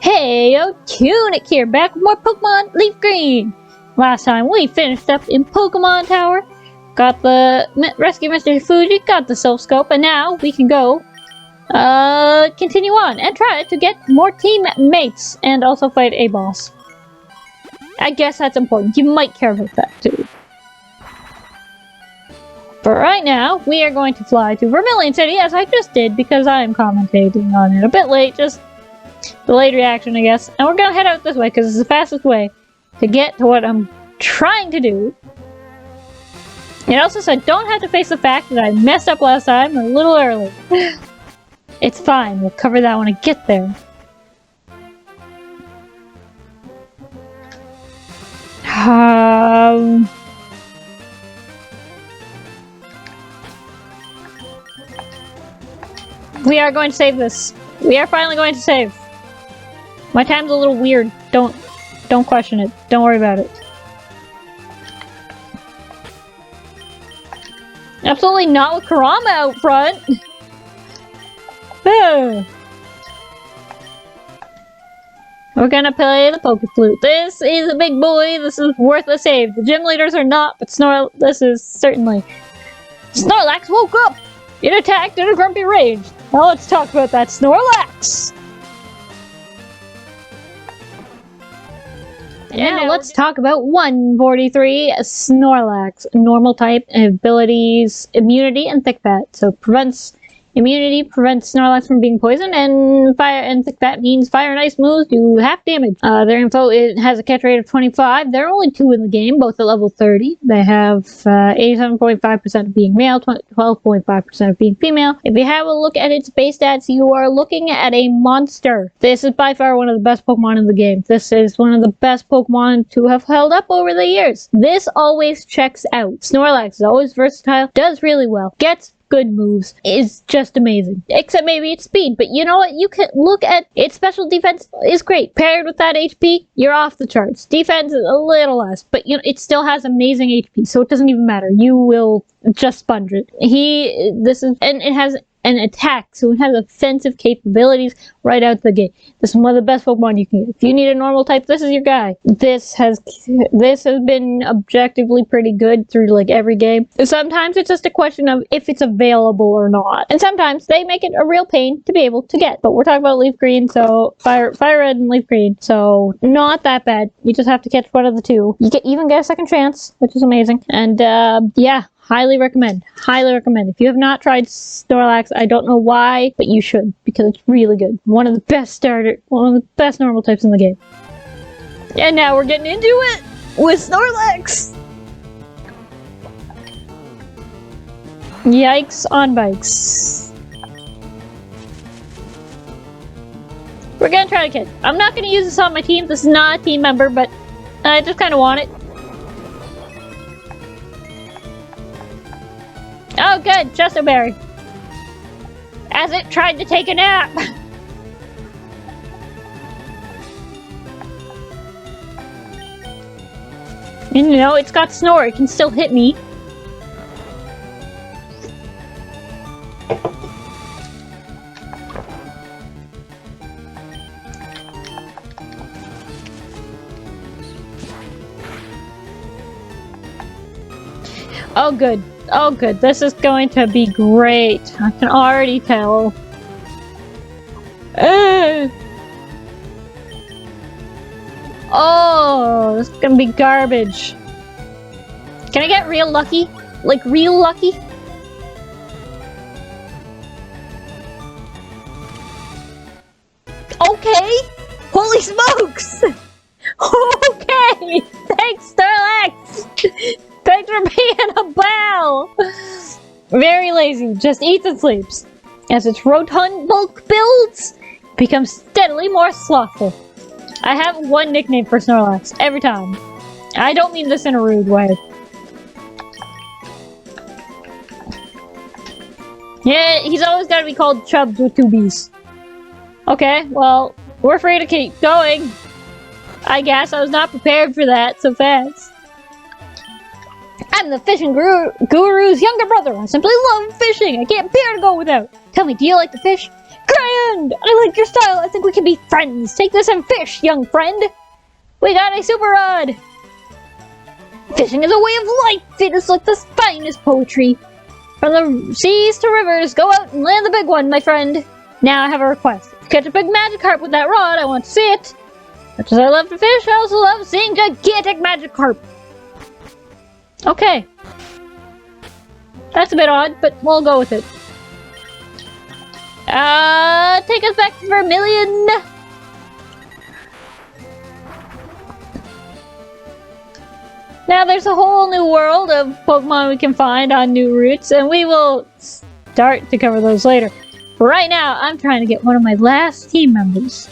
Hey, Tunic here, back with more Pokemon Leaf Green! Last time we finished up in Pokemon Tower, got the rescue Mr. Fuji, got the Soul Scope, and now we can go continue on and try to get more teammates and also fight a boss. I guess that's important. You might care about that too. But right now, we are going to fly to Vermilion City, as I just did, because I am commentating on it a bit late, just delayed reaction, I guess. And we're gonna head out this way, because it's the fastest way to get to what I'm trying to do. It also said, don't have to face the fact that I messed up last time a little early. It's fine, we'll cover that when I get there. We are going to save this. We are finally going to save. My time's a little weird. Don't question it. Don't worry about it. Absolutely not with Kurama out front. We're gonna play the Poke Flute. This is a big boy. This is worth a save. The gym leaders are not, but this is certainly. Snorlax woke up! It attacked in a grumpy rage. Now let's talk about that Snorlax! And now let's talk about 143 Snorlax. Normal type, abilities, immunity, and thick fat. So prevents immunity, prevents Snorlax from being poisoned, and fire and thick fat means fire and ice moves do half damage. Their info, it has a catch rate of 25. There are only 2 in the game, both at level 30. They have 87.5% of being male, 12.5% of being female. If you have a look at its base stats, you are looking at a monster. This is by far one of the best Pokemon in the game. This is one of the best Pokemon to have held up over the years. This always checks out. Snorlax is always versatile, does really well, gets good moves, is just amazing. Except maybe its speed, but you know what? You can look at its special defense is great. Paired with that HP, you're off the charts. Defense is a little less, but you know, it still has amazing HP, so it doesn't even matter. You will just sponge it. And it has an attack, so it has offensive capabilities right out the gate. This is one of the best Pokemon you can get. If you need a normal type, this is your guy. This has been objectively pretty good through like every game. Sometimes it's just a question of if it's available or not, and sometimes they make it a real pain to be able to get. But we're talking about Leaf Green, so Fire Red and Leaf Green, so not that bad. You just have to catch one of the two. You even get a second chance, which is amazing. And yeah. Highly recommend. Highly recommend. If you have not tried Snorlax, I don't know why, but you should, because it's really good. One of the best normal types in the game. And now we're getting into it with Snorlax! Yikes on bikes. We're gonna try to catch. I'm not gonna use this on my team. This is not a team member, but I just kind of want it. Oh good, Chesterberry. As it tried to take a nap. You know, it's got Snore, it can still hit me. Oh good. Oh good, this is going to be great. I can already tell. Oh, this is gonna be garbage. Can I get real lucky? Like real lucky? Okay! Holy smokes! Okay! Thanks, Snorlax! Thanks for being a pal! Very lazy, just eats and sleeps. As its rotund bulk builds, it becomes steadily more slothful. I have one nickname for Snorlax, every time. I don't mean this in a rude way. Yeah, he's always gotta be called Chubbs with 2 B's. Okay, well, we're free to keep going. I guess I was not prepared for that so fast. I'm the fishing guru's younger brother. I simply love fishing. I can't bear to go without. Tell me, do you like to fish? Great! friend! I like your style! I think we can be friends! Take this and fish, young friend! We got a super rod! Fishing is a way of life! It is like the finest poetry! From the seas to rivers, go out and land the big one, my friend! Now I have a request. If you catch a big Magikarp with that rod, I want to see it! Much as I love to fish, I also love seeing gigantic Magikarp! Okay. That's a bit odd, but we'll go with it. Take us back to Vermilion! Now there's a whole new world of Pokemon we can find on new routes, and we will start to cover those later. But right now, I'm trying to get one of my last team members.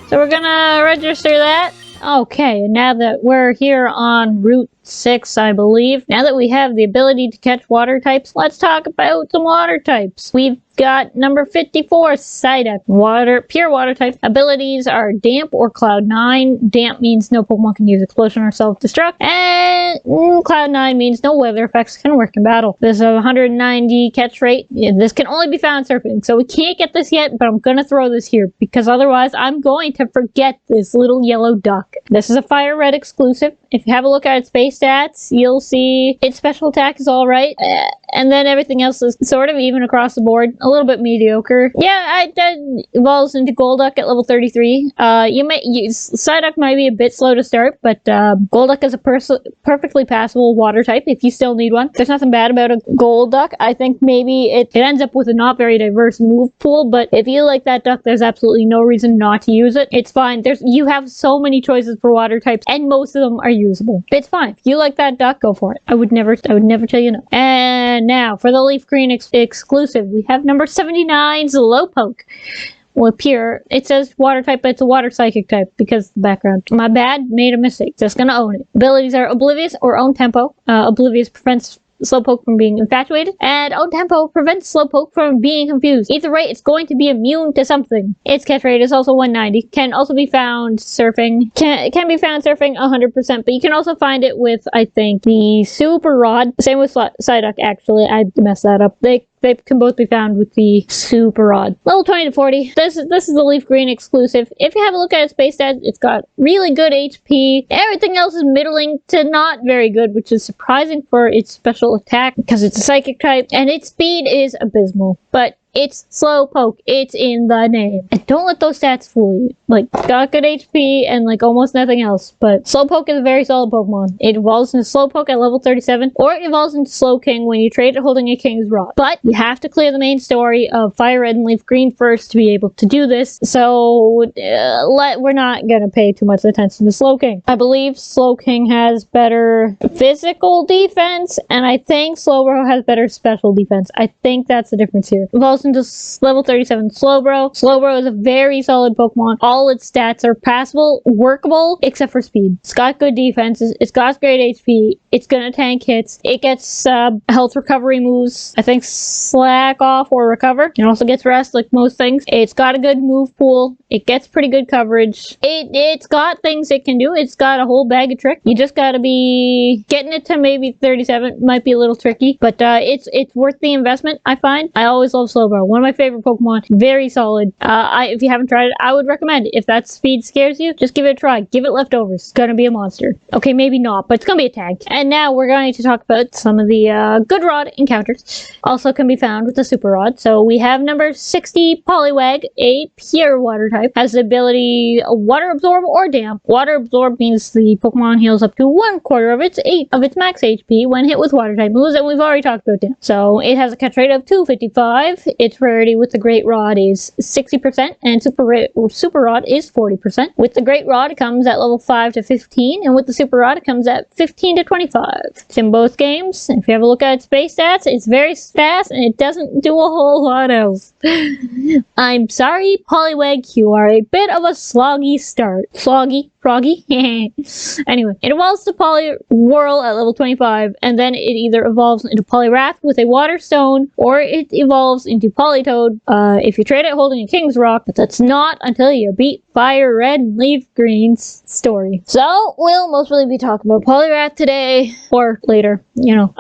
So we're gonna register that. Okay, and now that we're here on Route 6, I believe, now that we have the ability to catch water types, let's talk about some water types. We've got number 54, Psyduck. Pure water type. Abilities are Damp or Cloud 9. Damp means no Pokemon can use Explosion or Self-Destruct. And Cloud 9 means no weather effects can work in battle. There's a 190 catch rate. This can only be found surfing, so we can't get this yet, but I'm gonna throw this here, because otherwise I'm going to forget this little yellow duck. This is a Fire Red exclusive. If you have a look at its base stats, you'll see its special attack is alright, and then everything else is sort of even across the board. A little bit mediocre. Yeah, that evolves into Golduck at level 33. Psyduck might be a bit slow to start, but Golduck is a perfectly passable water type if you still need one. There's nothing bad about a Golduck. I think maybe it ends up with a not very diverse move pool, but if you like that duck, there's absolutely no reason not to use it. It's fine. You have so many choices for water types, and most of them are usable. It's fine. If you like that duck, go for it. I would never tell you no. And now for the Leaf Green exclusive, we have number 79, Slowpoke. Well, pure. It says water type, but it's a water psychic type because of the background. My bad, made a mistake. Just gonna own it. Abilities are Oblivious or Own Tempo. Oblivious prevents Slowpoke from being infatuated, and Own Tempo prevents Slowpoke from being confused. Either way, it's going to be immune to something. Its catch rate is also 190. Can also be found surfing. Can be found surfing 100%, but you can also find it with, I think, the Super Rod. Same with Psyduck, actually. I messed that up. They can both be found with the Super Rod. Level 20 to 40. This is the Leaf Green exclusive. If you have a look at its base stats, it's got really good HP. Everything else is middling to not very good, which is surprising for its special attack because it's a psychic type, and its speed is abysmal. But it's Slowpoke. It's in the name. And don't let those stats fool you. Like, got good HP and like almost nothing else. But Slowpoke is a very solid Pokemon. It evolves into Slowpoke at level 37, or it evolves into Slowking when you trade it holding a King's Rod. But you have to clear the main story of Fire Red and Leaf Green first to be able to do this. So we're not gonna pay too much attention to Slowking. I believe Slowking has better physical defense, and I think Slowbro has better special defense. I think that's the difference here. Evolves into level 37 Slowbro. Slowbro is a very solid Pokemon. All its stats are passable, workable, except for speed. It's got good defense. It's got great HP. It's gonna tank hits. It gets health recovery moves. I think Slack Off or Recover. It also gets Rest, like most things. It's got a good move pool. It gets pretty good coverage. It's got things it can do. It's got a whole bag of tricks. You just gotta be getting it to maybe 37. Might be a little tricky, but it's worth the investment, I find. I always love Slowbro. One of my favorite Pokemon. Very solid. If you haven't tried it, I would recommend it. If that speed scares you, just give it a try. Give it leftovers. It's gonna be a monster. Okay, maybe not, but it's gonna be a tank. And now we're going to talk about some of the good Rod encounters. Also can be found with the Super Rod. So we have number 60, Poliwag, a pure water type. Has the ability Water Absorb or Damp. Water Absorb means the Pokemon heals up to 1/4 of its max HP when hit with water type moves, and we've already talked about Damp. So it has a catch rate of 255. Its rarity with the Great Rod is 60%, and Super Rod is 40%. With the Great Rod, it comes at level 5 to 15, and with the Super Rod, it comes at 15 to 25. It's in both games. If you have a look at its base stats, it's very fast, and it doesn't do a whole lot else. I'm sorry, Poliwag, you are a bit of a sloggy start. Froggy? Anyway, it evolves to Poliwhirl at level 25, and then it either evolves into Poliwrath with a Water Stone, or it evolves into Politoed if you trade it holding a King's Rock, but that's not until you beat fire red and leaf green's story. So we'll mostly be talking about Poliwrath today, or later, you know.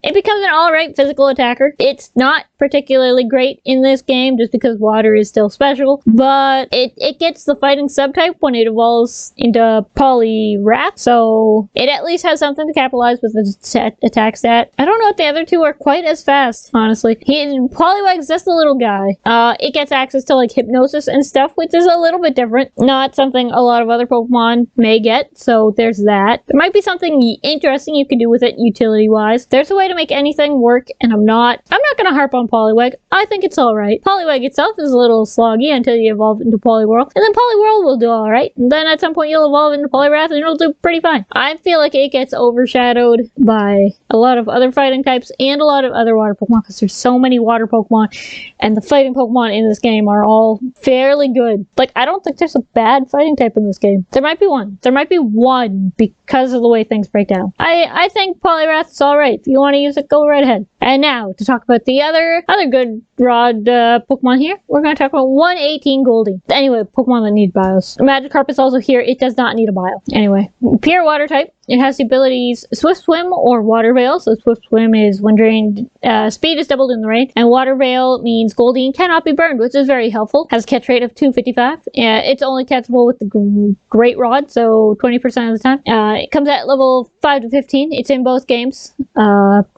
It becomes an alright physical attacker. It's not particularly great in this game just because water is still special, but it gets the fighting subtype when it evolves into Poliwrath, so it at least has something to capitalize with its attack stat. I don't know if the other two are quite as fast, honestly. Poliwag's just a little guy. It gets access to like hypnosis and stuff, which is a little bit different. Not something a lot of other Pokemon may get, so there's that. There might be something interesting you can do with it utility-wise. There's a way to make anything work, and I'm not gonna harp on Poliwag. I think it's alright. Poliwag itself is a little sloggy until you evolve into Poliwhirl, and then Poliwhirl will do alright, and then at some point you'll evolve into Poliwrath and it'll do pretty fine. I feel like it gets overshadowed by a lot of other fighting types and a lot of other water Pokemon because there's so many water Pokemon, and the fighting Pokemon in this game are all fairly good. Like, I don't think there's a bad fighting type in this game. There might be one. There might be one because of the way things break down. I think Poliwrath's alright. If you want to use it, go right ahead. And now, to talk about the other good rod Pokemon here, we're going to talk about 118 Goldie. Anyway, Pokemon that need bios. Magikarp is also here. It does not need a bio. Anyway, pure water type. It has the abilities Swift Swim or Water Veil. So Swift Swim is when drained, speed is doubled in the rain. And Water Veil means Goldeen cannot be burned, which is very helpful. Has a catch rate of 255. It's only catchable with the Great Rod, so 20% of the time. It comes at level 5 to 15. It's in both games.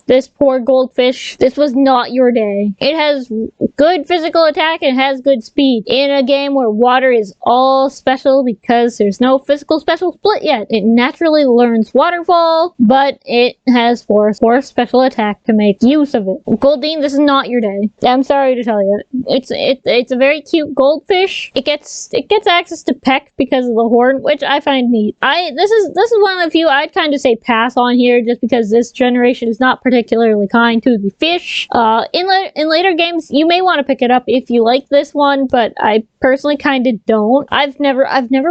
This poor goldfish, this was not your day. It has good physical attack and has good speed. In a game where water is all special because there's no physical special split yet, it naturally learns Waterfall, but it has Force special attack to make use of it. Goldeen, this is not your day. I'm sorry to tell you. It's a very cute goldfish. It gets access to Peck because of the horn, which I find neat. This is one of the few I'd kind of say pass on here just because this generation is not particularly kind to the fish. In later games, you may want to pick it up if you like this one, but I personally kind of don't. I've never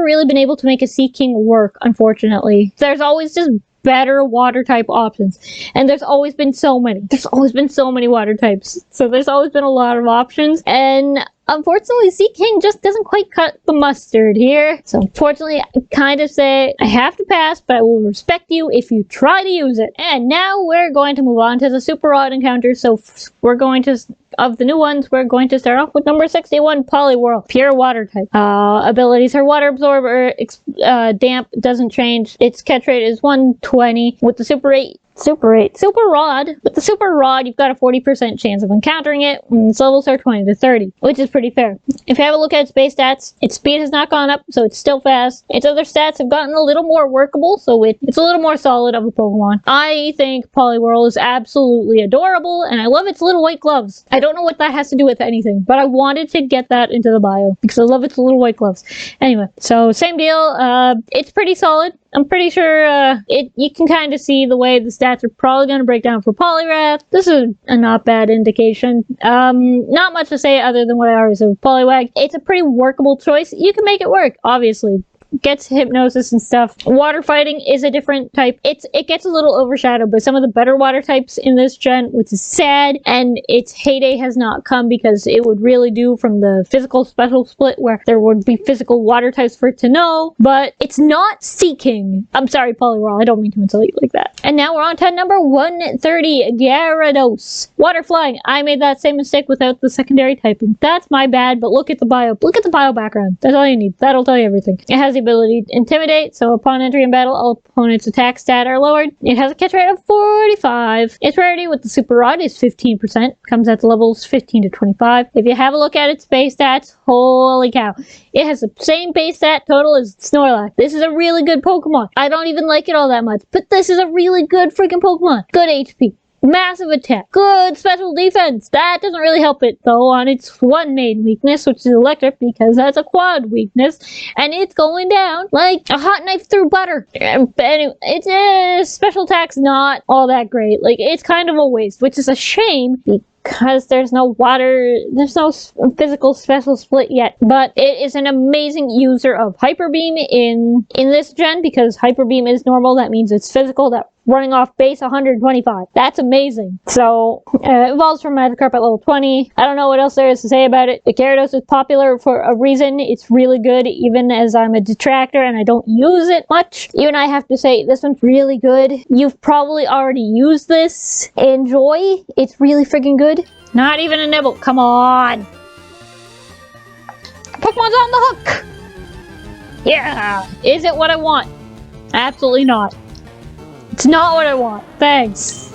really been able to make a Sea King work, unfortunately. There's always just better water type options, and there's always been so many water types, so there's always been a lot of options, and unfortunately Sea King just doesn't quite cut the mustard here. So unfortunately I kind of say I have to pass, but I will respect you if you try to use it. And now we're going to move on to the Super Rod encounter. So we're going to, of the new ones, we're going to start off with number 61, Poliwhirl, pure water type. Abilities are Water Absorber, Damp doesn't change. Its catch rate is 120 with the Super Rod. With the Super Rod, you've got a 40% chance of encountering it, and its levels are 20 to 30, which is pretty fair. If you have a look at its base stats, its speed has not gone up, so it's still fast. Its other stats have gotten a little more workable, so it's a little more solid of a Pokemon. I think Poliwhirl is absolutely adorable, and I love its little white gloves. I don't know what that has to do with anything, but I wanted to get that into the bio, because I love its little white gloves. Anyway, so same deal. It's pretty solid. I'm pretty sure you can kind of see the way the stats are probably going to break down for Poliwrath. This is a not bad indication. Not much to say other than what I already said with Poliwag. It's a pretty workable choice. You can make it work, obviously. Gets hypnosis and stuff. Water fighting is a different type. It gets a little overshadowed by some of the better water types in this gen, which is sad, and its heyday has not come because it would really do from the physical special split where there would be physical water types for it to know, but it's not Sea King. I'm sorry, Poliwhirl, I don't mean to insult you like that. And now we're on to number 130, Gyarados. Water flying. I made that same mistake without the secondary typing. That's my bad, but look at the bio. Look at the bio background. That's all you need. That'll tell you everything. It has the ability to Intimidate, so upon entry in battle, all opponents' attack stat are lowered. It has a catch rate of 45. Its rarity with the Super Rod is 15%. Comes at the levels 15 to 25. If you have a look at its base stats, holy cow. It has the same base stat total as Snorlax. This is a really good Pokemon. I don't even like it all that much, but this is a really good freaking Pokemon. Good HP. Massive attack. Good special defense. That doesn't really help it, though, on its one main weakness, which is electric, because that's a quad weakness, and it's going down like a hot knife through butter. Anyway, its special attack's not all that great. Like, it's kind of a waste, which is a shame, because there's no physical special split yet. But it is an amazing user of Hyper Beam in this gen, because Hyper Beam is normal. That means it's physical. That running off base 125. That's amazing. So, evolves from Magikarp at level 20. I don't know what else there is to say about it. The Gyarados is popular for a reason. It's really good, even as I'm a detractor and I don't use it much. Even I have to say, this one's really good. You've probably already used this. Enjoy. It's really freaking good. Not even a nibble. Come on. Pokemon's on the hook. Yeah. Is it what I want? Absolutely not. It's not what I want. Thanks.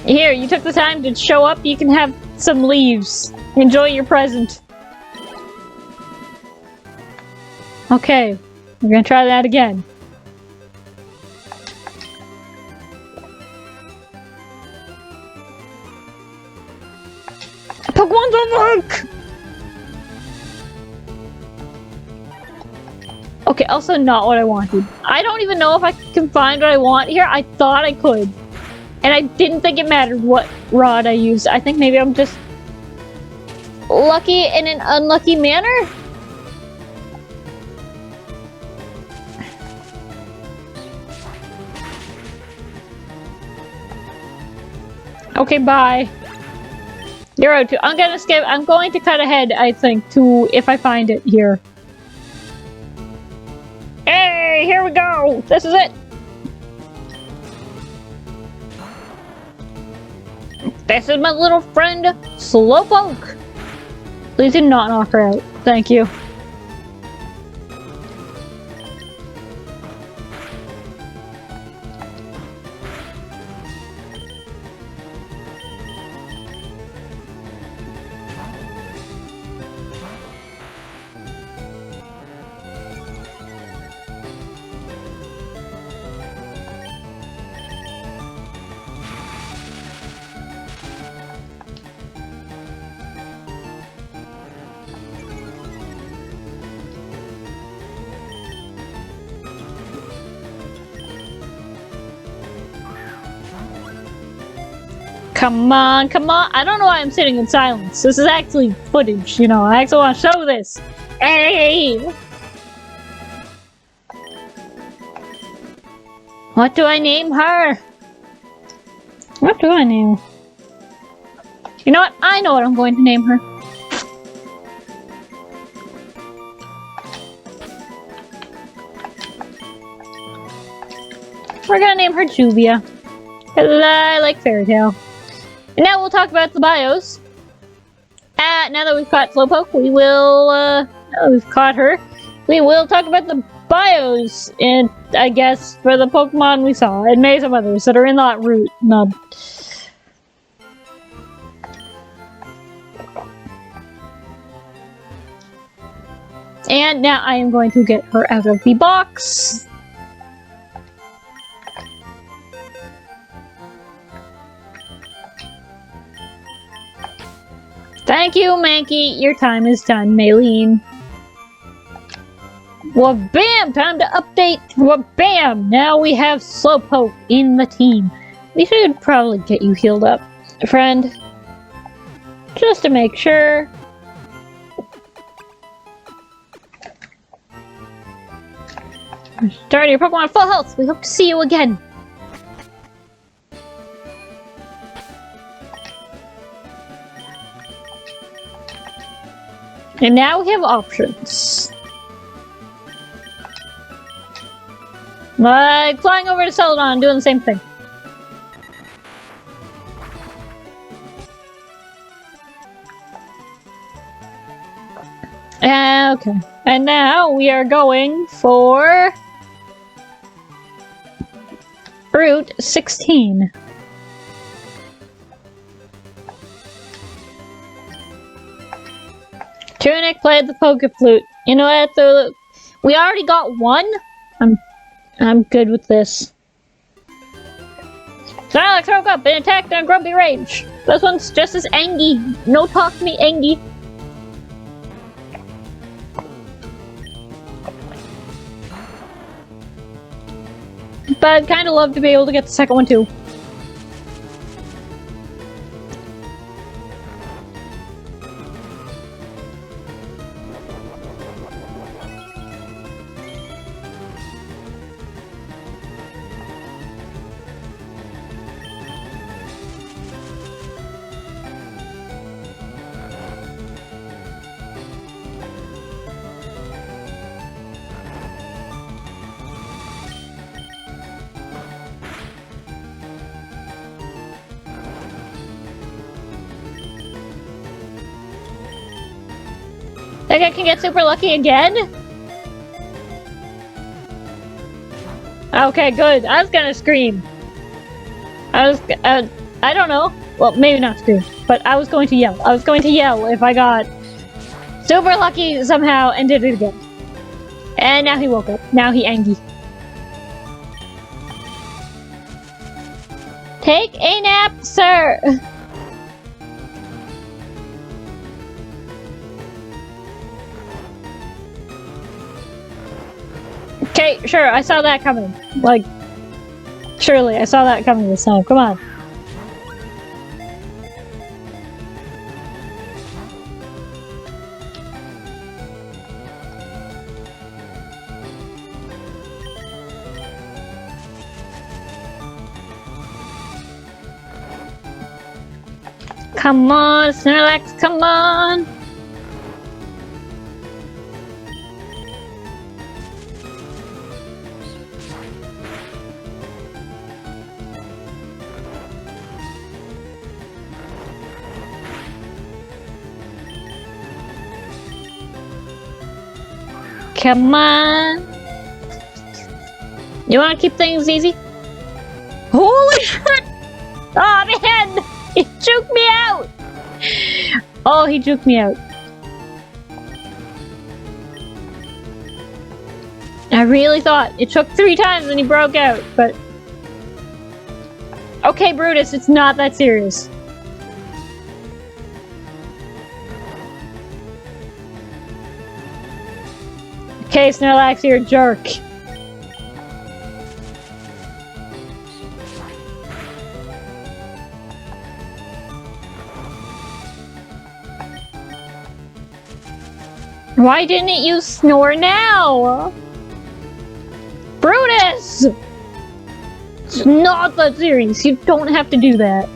Here, you took the time to show up. You can have some leaves. Enjoy your present. Okay. We're gonna try that again. Pokemon's on the hook! Okay, also not what I wanted. I don't even know if I can find what I want here. I thought I could. And I didn't think it mattered what rod I used. I think maybe I'm just lucky in an unlucky manner? Okay, bye. You're out too. I'm gonna skip. I'm going to cut ahead, I think, to if I find it here. Hey, here we go! This is it! This is my little friend, Slowpoke! Please do not knock her out. Thank you. Come on, come on. I don't know why I'm sitting in silence. This is actually footage, you know. I actually want to show this. Hey! What do I name her? What do I name her? You know what? I know what I'm going to name her. We're gonna name her Juvia. I like Fairy Tale. And now we'll talk about the bios. Now that we've caught Slowpoke, we will, now that we've caught her, we will talk about the bios, and I guess, for the Pokemon we saw, and maybe some others that are in that route. No. And now I am going to get her out of the box. Thank you, Mankey. Your time is done, Maylene. Well, bam! Time to update. Well, bam! Now we have Slowpoke in the team. We should probably get you healed up, friend. Just to make sure. Starting your Pokemon at full health. We hope to see you again. And now we have options. Like flying over to Celadon and doing the same thing. Okay. And now we are going for Route 16. Tunic played the poker flute. You know what? We already got one. I'm good with this. Snorlax woke up and attacked on Grumpy Rage. This one's just as angy. No talk to me, angy. But I'd kind of love to be able to get the second one too. Think I can get super lucky again? Okay, good. I was gonna scream. I don't know. Well, maybe not scream, but I was going to yell. I was going to yell if I got super lucky somehow and did it again. And now he woke up. Now he angry. Take a nap, sir. Okay, sure, I saw that coming. Like, surely I saw that coming this time. Come on. Come on, Snorlax, come on! Come on! You wanna keep things easy? Holy shit! Oh man! He juked me out! Oh, he juked me out. I really thought it took 3 times and he broke out, but... Okay, Brutus, it's not that serious. Okay, Snorlax, you're a jerk. Why didn't you snore now? Brutus! It's not that serious. You don't have to do that.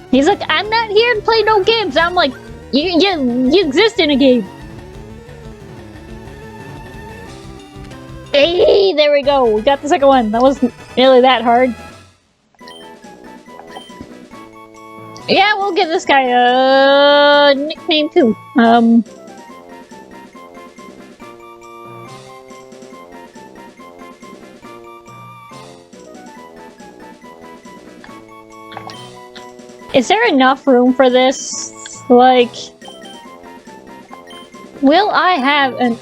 He's like, I'm not here to play no games. I'm like, you exist in a game. Hey, there we go. We got the second one. That wasn't really that hard. Yeah, we'll give this guy a nickname too. Is there enough room for this? Like, will I have an...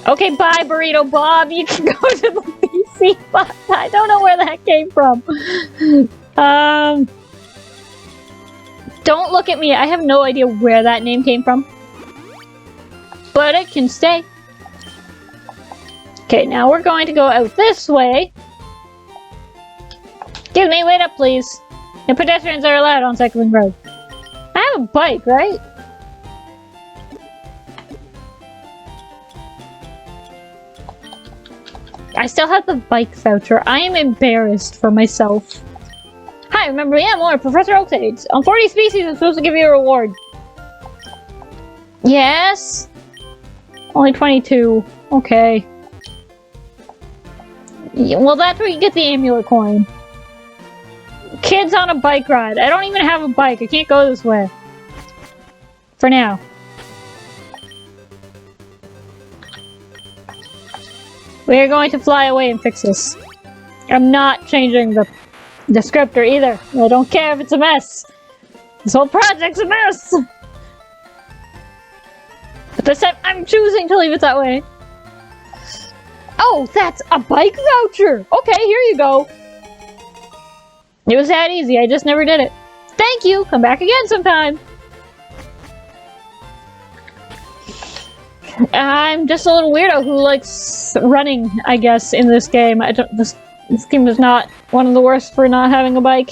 Okay, bye, Burrito Bob. You can go to the PC bot. I don't know where that came from. Don't look at me. I have no idea where that name came from. But it can stay. Okay, now we're going to go out this way. Excuse me, wait up, please. And pedestrians are allowed on cycling road. I have a bike, right? I still have the bike voucher. I am embarrassed for myself. Hi, remember me? I'm Lauren, Professor Oakshades. On 40 species, I'm supposed to give you a reward. Yes? Only 22. Okay. Yeah, well, that's where you get the amulet coin. Kids on a bike ride. I don't even have a bike. I can't go this way. For now. We're going to fly away and fix this. I'm not changing the descriptor either. I don't care if it's a mess. This whole project's a mess! But this time, I'm choosing to leave it that way. Oh, that's a bike voucher! Okay, here you go. It was that easy, I just never did it. Thank you! Come back again sometime! I'm just a little weirdo who likes running, I guess, in this game. This game is not one of the worst for not having a bike.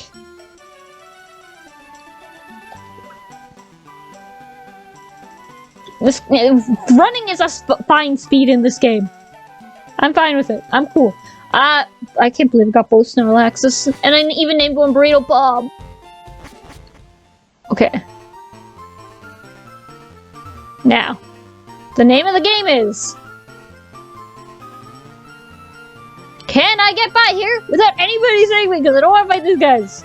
Running is a fine speed in this game. I'm fine with it. I'm cool. I can't believe I got both Snorlaxes, and I even named one Burrito Bob. Okay. Now, the name of the game is... Can I get by here without anybody saying me? Because I don't want to fight these guys.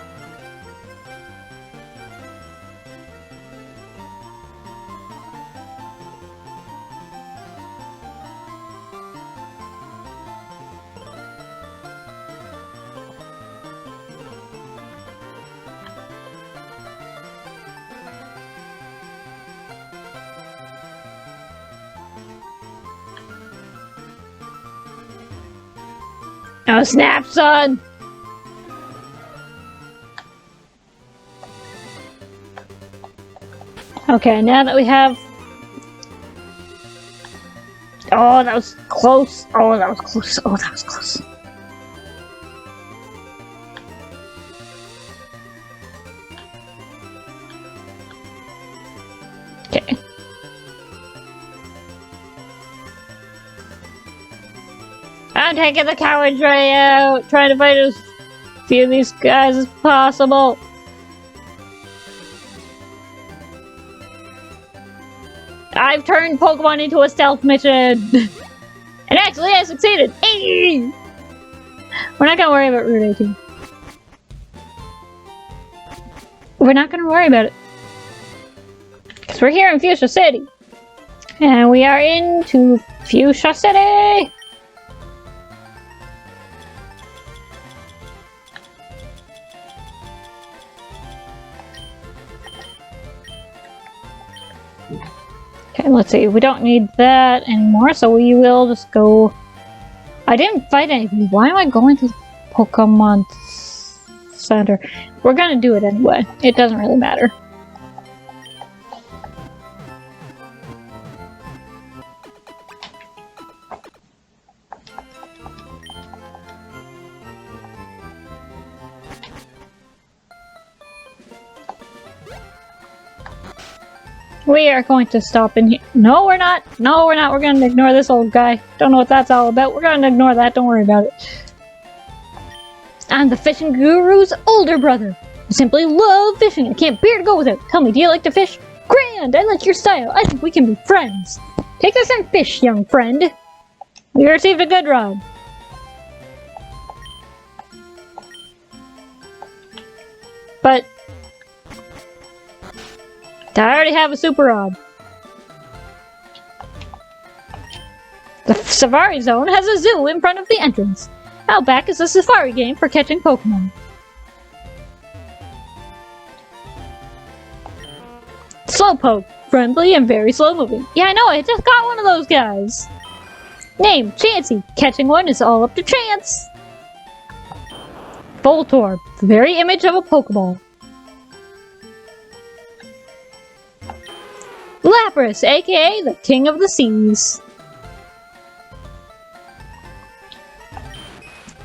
Oh snap, son! Okay, now that we have... Oh, that was close. Oh, that was close. Oh, that was close. Okay. I'm taking the coward tray out, trying to fight as few of these guys as possible. I've turned Pokemon into a stealth mission! And actually, I succeeded! Hey! We're not gonna worry about Route 18. We're not gonna worry about it. Because we're here in Fuchsia City. And we are into Fuchsia City! Okay, let's see. We don't need that anymore, so we will just go... I didn't fight anything. Why am I going to the Pokemon Center? We're gonna do it anyway. It doesn't really matter. We are going to stop in here. No, we're not. No, we're not. We're going to ignore this old guy. Don't know what that's all about. We're going to ignore that. Don't worry about it. I'm the fishing guru's older brother. I simply love fishing. I can't bear to go without. Tell me, do you like to fish? Grand! I like your style. I think we can be friends. Take us and fish, young friend. We received a good rod. But... I already have a super rod. The Safari Zone has a zoo in front of the entrance. Out back is a safari game for catching Pokemon. Slowpoke. Friendly and very slow moving. Yeah, I know, I just got one of those guys. Name, Chansey. Catching one is all up to chance. Voltorb. The very image of a Pokeball. Lapras, aka the King of the Seas.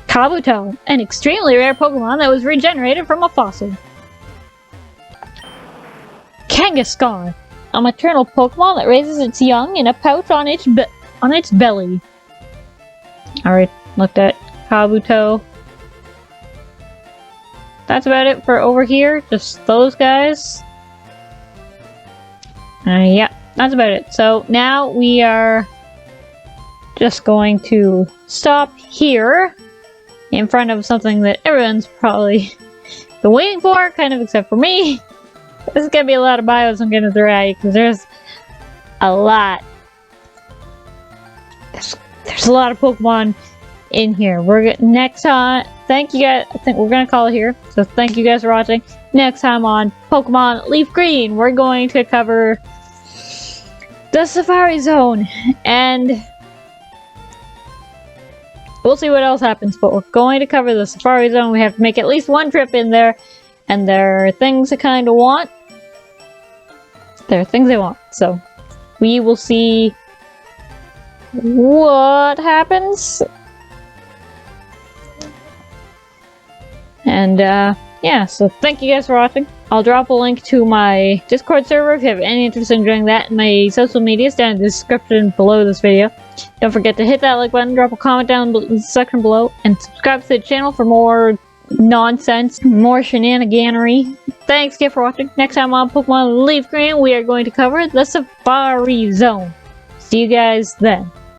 Kabuto, an extremely rare Pokemon that was regenerated from a fossil. Kangaskhan, a maternal Pokemon that raises its young in a pouch on its belly. Alright, looked at Kabuto. That's about it for over here, just those guys. Yeah, that's about it. So now we are just going to stop here in front of something that everyone's probably been waiting for, kind of except for me. This is gonna be a lot of bios I'm gonna throw at you because there's a lot. There's a lot of Pokemon in here. We're next on. Thank you guys. I think we're gonna call it here. So thank you guys for watching. Next time on Pokemon Leaf Green, we're going to cover the Safari Zone, and we'll see what else happens, but we're going to cover the Safari Zone. We have to make at least one trip in there, and there are things I kind of want. There are things I want, so we will see what happens. And, yeah, so thank you guys for watching. I'll drop a link to my Discord server if you have any interest in joining that, and my social medias down in the description below this video. Don't forget to hit that like button, drop a comment down in the section below, and subscribe to the channel for more nonsense, more shenaniganery. Thanks again for watching. Next time on Pokemon Leaf Green, we are going to cover the Safari Zone. See you guys then.